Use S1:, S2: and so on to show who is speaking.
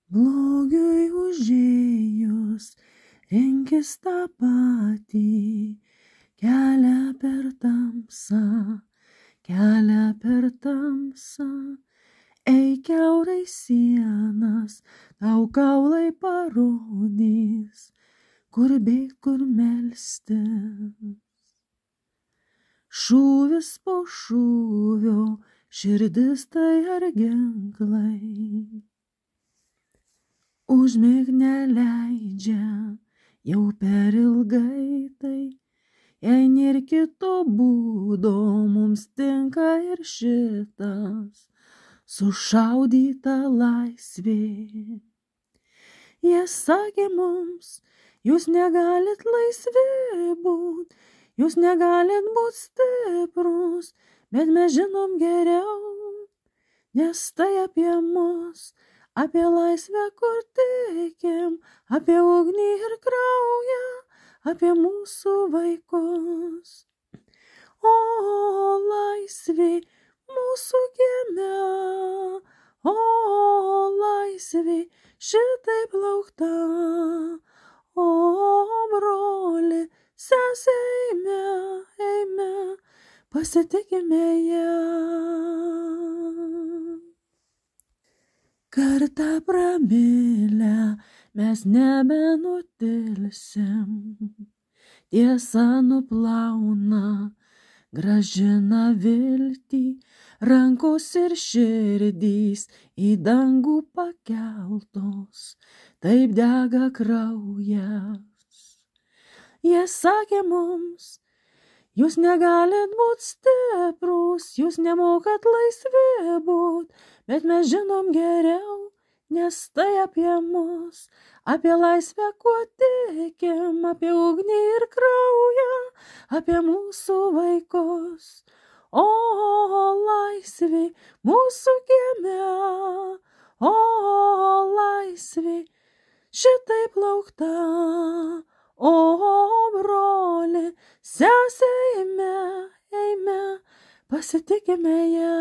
S1: Blogiui užėjus, rinkis tą patį kelią per tamsą, kelią per tamsą. Eik kiaurai sienas, tau kaulai parodys, kur bėgt, kur melstis. Šūvis po šūvio, širdis tai ar ginklai. Užmig neleidžia, jau per ilgai tai, jei nėr kito būdo, mums tinka ir šitas, sušaudyta laisvė. Jie sakė mums, jūs negalit laisvi būt, jūs negalit būt stiprus, bet mes žinom geriau, nes tai apie mus, apie laisvę, kur tikim, apie ugnį ir kraują, apie mūsų vaikus. O laisvė mūsų kieme, o laisvė šitaip laukta, o broli, sesė, eime, eime, pasitikime ją. Kartą pramilę mes nebenutilsim, tiesa nuplauna, grąžina viltį, rankos ir širdys į dangų pakeltos, taip dega kraujas. Jie sakė mums, jūs negalit būt stiprus, jūs nemokat laisvi būt, bet mes žinom geriau, nes tai apie mus, apie laisvę, kuo tikim, apie ugnį ir kraują, apie mūsų vaikus. O laisvė mūsų kieme, o laisvė šitaip laukta, o broli, sesė, eime, eime, pasitikime ją.